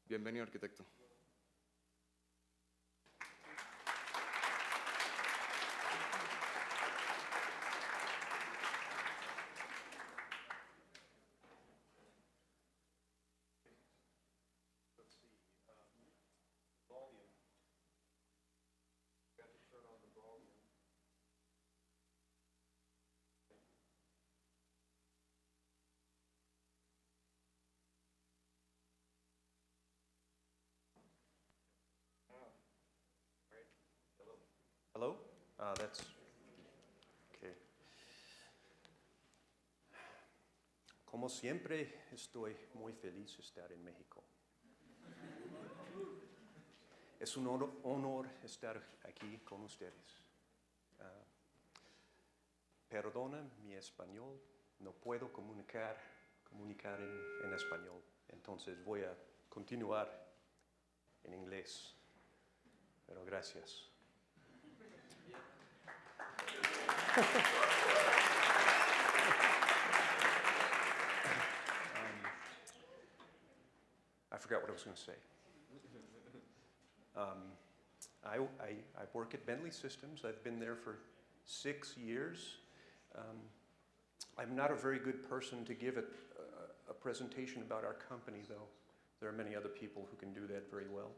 Bienvenido, arquitecto. Hello? That's okay. Como siempre, estoy muy feliz de estar en México. Es un honor estar aquí con ustedes. Perdona mi español, no puedo comunicar en español, entonces voy a continuar en inglés, pero gracias. I forgot what I was going to say. I work at Bentley Systems. I've been there for 6 years. I'm not a very good person to give a presentation about our company, though. There are many other people who can do that very well.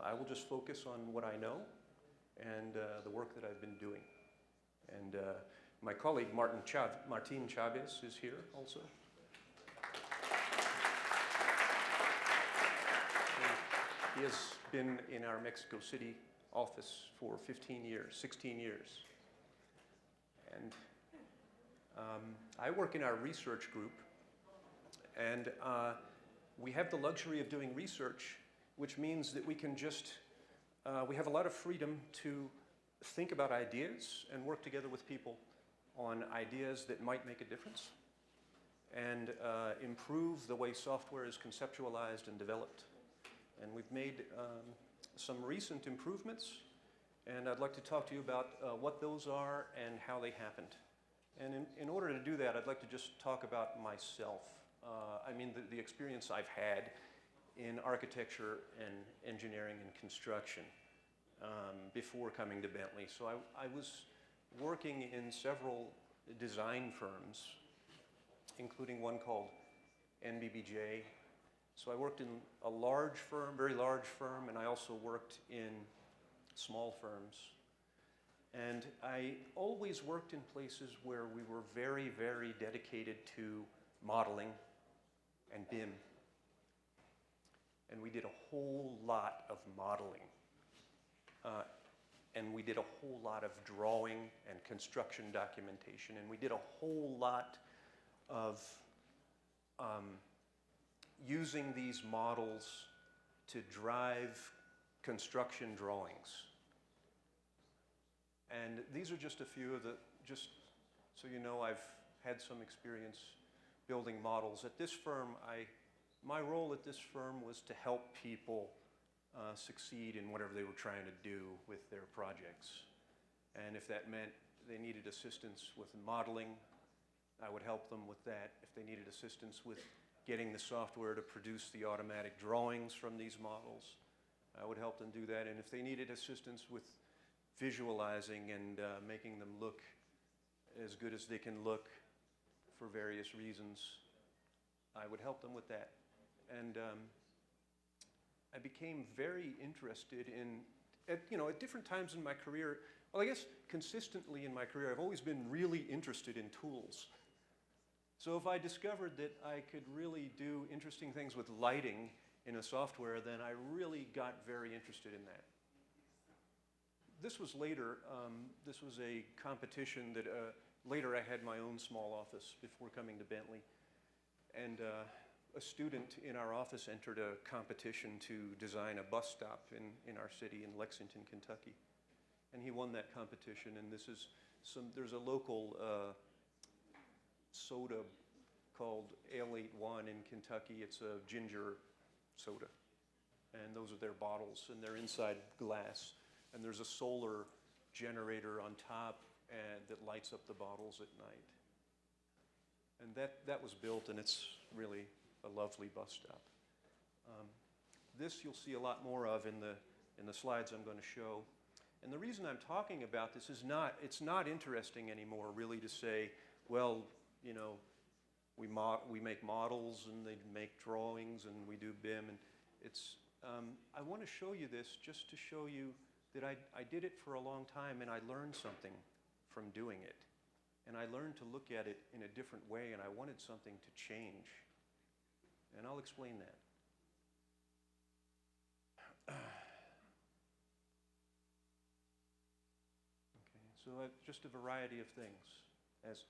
I will just focus on what I know and the work that I've been doing. And my colleague Martin Chavez is here also. He has been in our Mexico City office for 16 years. And I work in our research group, and we have the luxury of doing research, which means that we can just, we have a lot of freedom to think about ideas and work together with people on ideas that might make a difference and improve the way software is conceptualized and developed. And we've made some recent improvements, and I'd like to talk to you about what those are and how they happened. And in order to do that, I'd like to just talk about myself. I mean, the experience I've had in architecture and engineering and construction before coming to Bentley. So I was working in several design firms, including one called NBBJ. So I worked in a large firm, very large firm, and I also worked in small firms. And I always worked in places where we were very, very dedicated to modeling and BIM. And we did a whole lot of modeling. And we did a whole lot of drawing and construction documentation. And we did a whole lot of using these models to drive construction drawings. And these are just a few of the, just so you know, I've had some experience building models. At this firm, my role at this firm was to help people succeed in whatever they were trying to do with their projects. And if that meant they needed assistance with modeling, I would help them with that. If they needed assistance with getting the software to produce the automatic drawings from these models, I would help them do that. And if they needed assistance with visualizing and making them look as good as they can look for various reasons, I would help them with that. And I became very interested in, at different times in my career, well, I guess consistently in my career, I've always been really interested in tools. So if I discovered that I could really do interesting things with lighting in a software, then I really got very interested in that. This was later, this was a competition that later I had my own small office before coming to Bentley. And a student in our office entered a competition to design a bus stop in our city in Lexington, Kentucky. And he won that competition, and there's a local soda called XIII in Kentucky. It's a ginger soda. And those are their bottles, and they're inside glass. And there's a solar generator on top that lights up the bottles at night. And that was built, and it's really a lovely bus stop. This you'll see a lot more of in the slides I'm going to show. And the reason I'm talking about this is it's not interesting anymore really to say, well, you know, we make models and they make drawings and we do BIM, and it's, I want to show you this just to show you that I did it for a long time and I learned something from doing it. And I learned to look at it in a different way, and I wanted something to change. And I'll explain that. Okay, so just a variety of things as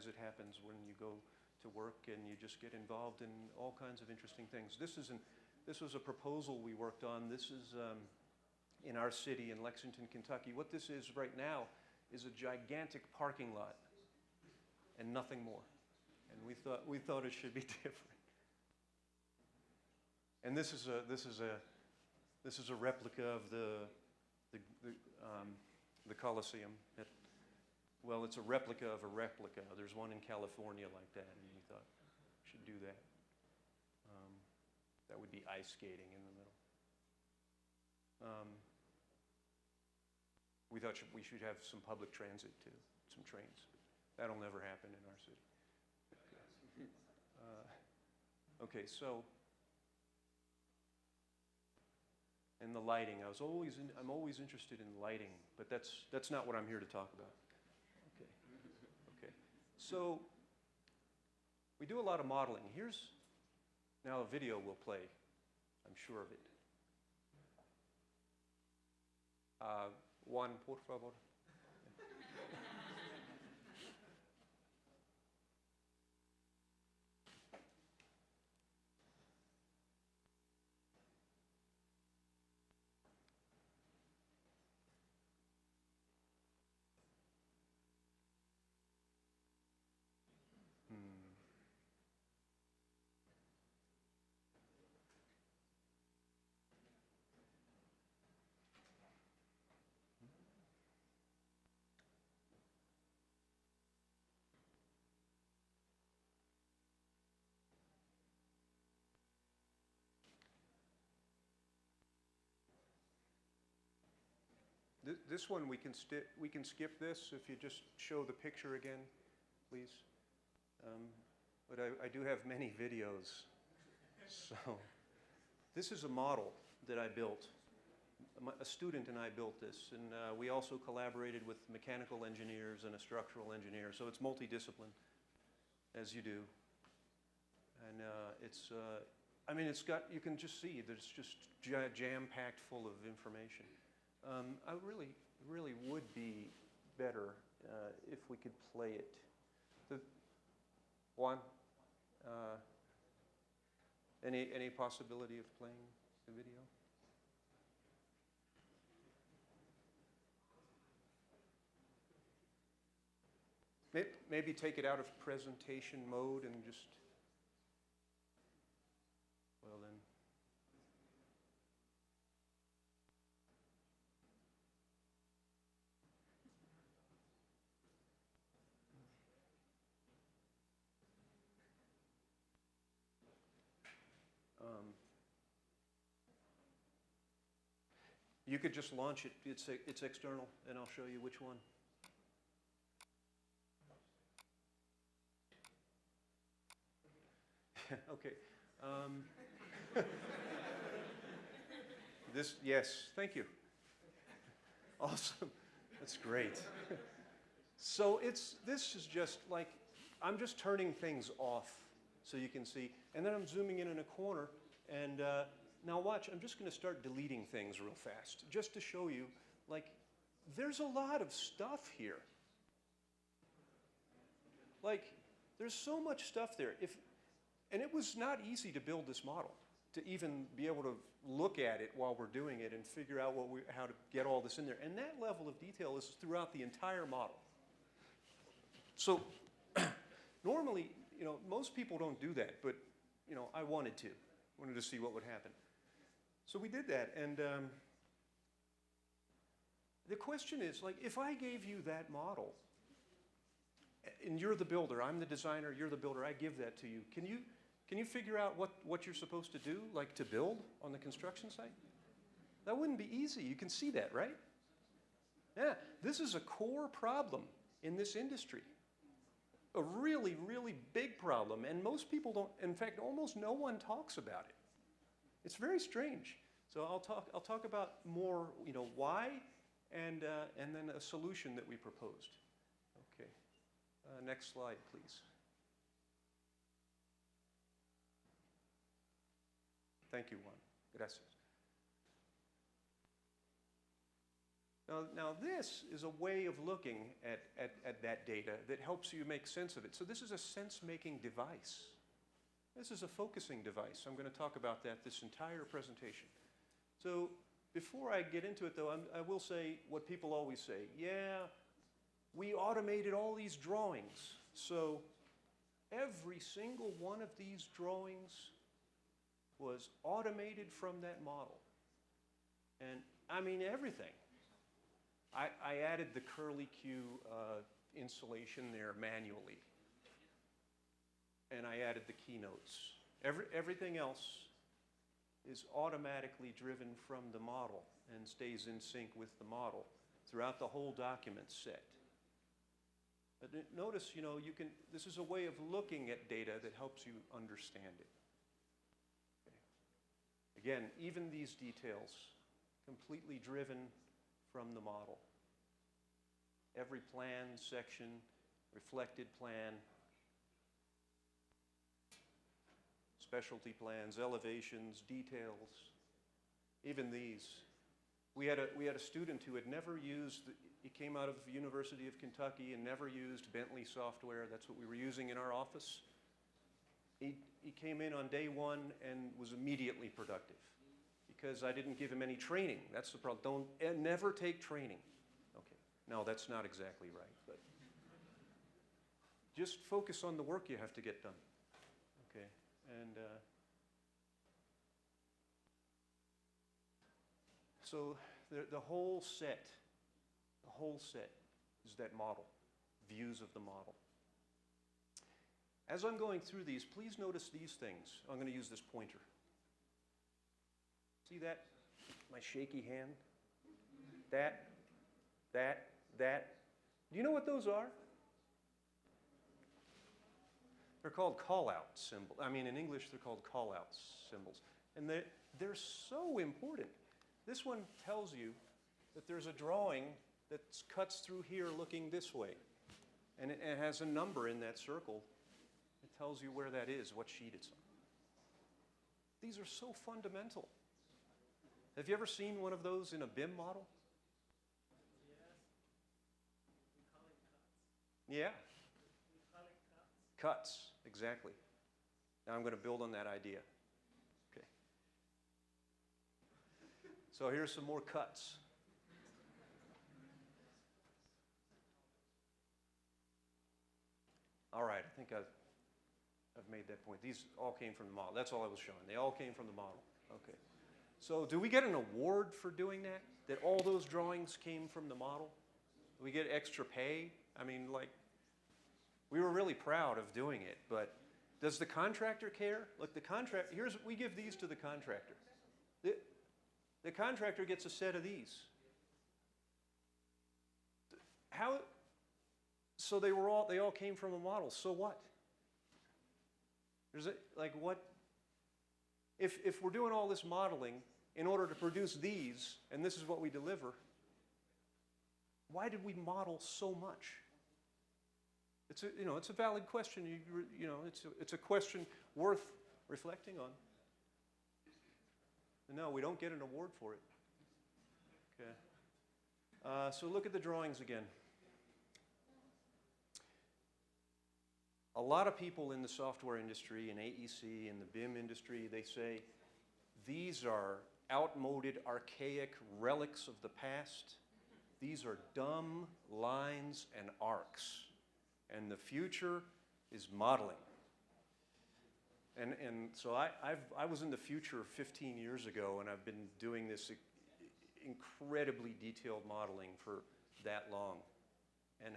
it happens when you go to work and you just get involved in all kinds of interesting things. This was a proposal we worked on. This is in our city in Lexington, Kentucky. What this is right now is a gigantic parking lot and nothing more. And we thought it should be different. And this is a replica of the Coliseum. Well, it's a replica of a replica. There's one in California like that, and we thought we should do that. That would be ice skating in the middle. We thought we should have some public transit too, some trains. That'll never happen in our city. Okay, so, and the lighting. I'm always interested in lighting, but that's not what I'm here to talk about. Okay. So, we do a lot of modeling. Now a video will play, I'm sure of it. Juan, por favor. This one we can skip this if you just show the picture again, please. But I do have many videos. So this is a model that I built. A student and I built this, and we also collaborated with mechanical engineers and a structural engineer. So it's multidiscipline, as you do. And I mean, you can just see that it's just jam-packed full of information. I really would be better if we could play it. Juan, any possibility of playing the video? Maybe take it out of presentation mode and just, well then. You could just launch it. It's external, and I'll show you which one. Okay. Yes, thank you. Awesome. That's great. So this is just like, I'm just turning things off so you can see. And then I'm zooming in a corner, and now watch, I'm just going to start deleting things real fast, just to show you, like, there's a lot of stuff here. Like, there's so much stuff there. And it was not easy to build this model, to even be able to look at it while we're doing it and figure out how to get all this in there. And that level of detail is throughout the entire model. So normally, you know, most people don't do that, but, you know, I wanted to see what would happen. So we did that, and the question is, like, if I gave you that model, and you're the builder, I'm the designer, you're the builder, I give that to you, can Can you figure out what you're supposed to do, like to build on the construction site? That wouldn't be easy. You can see that, right? Yeah, this is a core problem in this industry. A really, really big problem, and most people don't, in fact, almost no one talks about it. It's very strange. So I'll talk about more, why, and then a solution that we proposed. Okay, next slide, please. Thank you, Juan. Gracias. Now this is a way of looking at that data that helps you make sense of it. So this is a sense-making device. This is a focusing device. I'm going to talk about that this entire presentation. So before I get into it, though, I will say what people always say. Yeah, we automated all these drawings. So every single one of these drawings was automated from that model. And I mean everything. I added the curly Q installation there manually. And I added the keynotes. Everything else is automatically driven from the model and stays in sync with the model throughout the whole document set. But notice, this is a way of looking at data that helps you understand it. Okay. Again, even these details, completely driven from the model. Every plan section, reflected plan, specialty plans, elevations, details, even these. We had a student who had never used, he came out of the University of Kentucky and never used Bentley software. That's what we were using in our office. He came in on day one and was immediately productive because I didn't give him any training. That's the problem. Never take training. Okay, no, that's not exactly right, but just focus on the work you have to get done. Okay, and so the whole set is that model, views of the model. As I'm going through these, please notice these things. I'm going to use this pointer. See that? My shaky hand? That. Do you know what those are? They're called call-out symbols. I mean, in English, they're called call-out symbols. And they're so important. This one tells you that there's a drawing that cuts through here looking this way. And it has a number in that circle. It tells you where that is, what sheet it's on. These are so fundamental. Have you ever seen one of those in a BIM model? Yes. We call it cuts. Yeah. We call it cuts. Cuts, exactly. Now I'm going to build on that idea. Okay. So here's some more cuts. All right, I think I've made that point. These all came from the model. That's all I was showing. They all came from the model. Okay. So do we get an award for doing that? That all those drawings came from the model? Do we get extra pay? I mean, like, we were really proud of doing it, but does the contractor care? Look, we give these to the contractor. The contractor gets a set of these. So they all came from a model. So what? If we're doing all this modeling in order to produce these, and this is what we deliver, why did we model so much? It's a valid question. It's a question worth reflecting on. No, we don't get an award for it. Okay. So look at the drawings again. A lot of people in the software industry, in AEC, in the BIM industry, they say, these are outmoded, archaic relics of the past. These are dumb lines and arcs. And the future is modeling. And so I was in the future 15 years ago, and I've been doing this incredibly detailed modeling for that long. And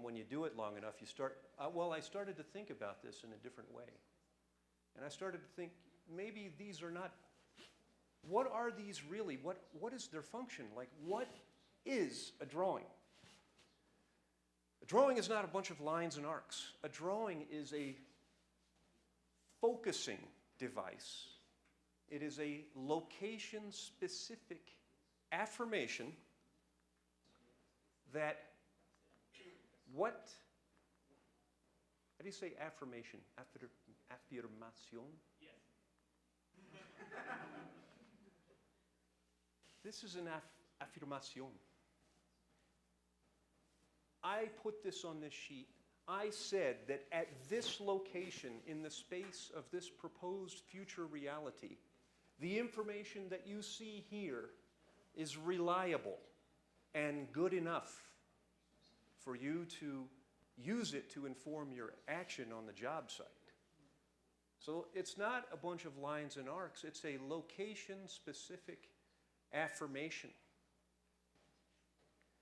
when you do it long enough, you start, I started to think about this in a different way. And I started to think, maybe these are not, what are these really? What is their function? Like, what is a drawing? A drawing is not a bunch of lines and arcs. A drawing is a focusing device. It is a location-specific affirmation that how do you say affirmation? Affirmation? Yes. This is an affirmation. I put this on this sheet. I said that at this location, in the space of this proposed future reality, the information that you see here is reliable and good enough for you to use it to inform your action on the job site. So it's not a bunch of lines and arcs, it's a location-specific affirmation.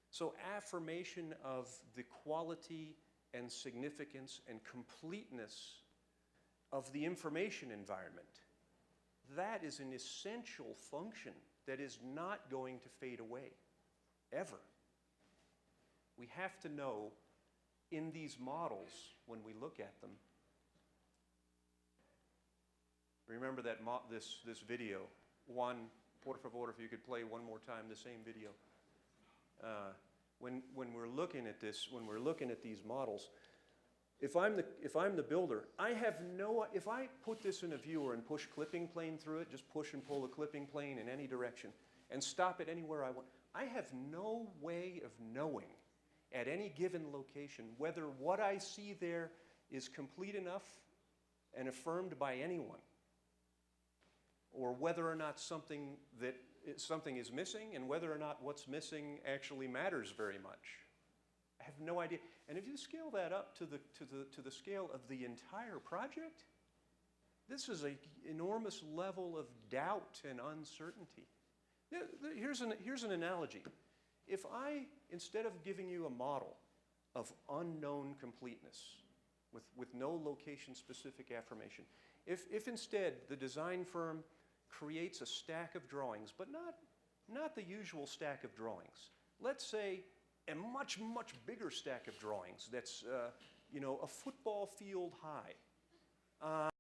So affirmation of the quality and significance and completeness of the information environment. That is an essential function that is not going to fade away, ever. We have to know in these models, when we look at them, remember that this video. Juan, por favor, if you could play one more time the same video. When we're looking at this, when we're looking at these models, if I'm the builder, if I put this in a viewer and push clipping plane through it, just push and pull the clipping plane in any direction, and stop it anywhere I want, I have no way of knowing at any given location whether what I see there is complete enough and affirmed by anyone, or whether or not something is missing, and whether or not what's missing actually matters very much. I have no idea. And if you scale that up to the scale of the entire project, this is an enormous level of doubt and uncertainty. Here's an analogy. If I, instead of giving you a model of unknown completeness with no location-specific affirmation, if instead the design firm creates a stack of drawings, but not the usual stack of drawings. Let's say a much, much bigger stack of drawings that's, a football field high.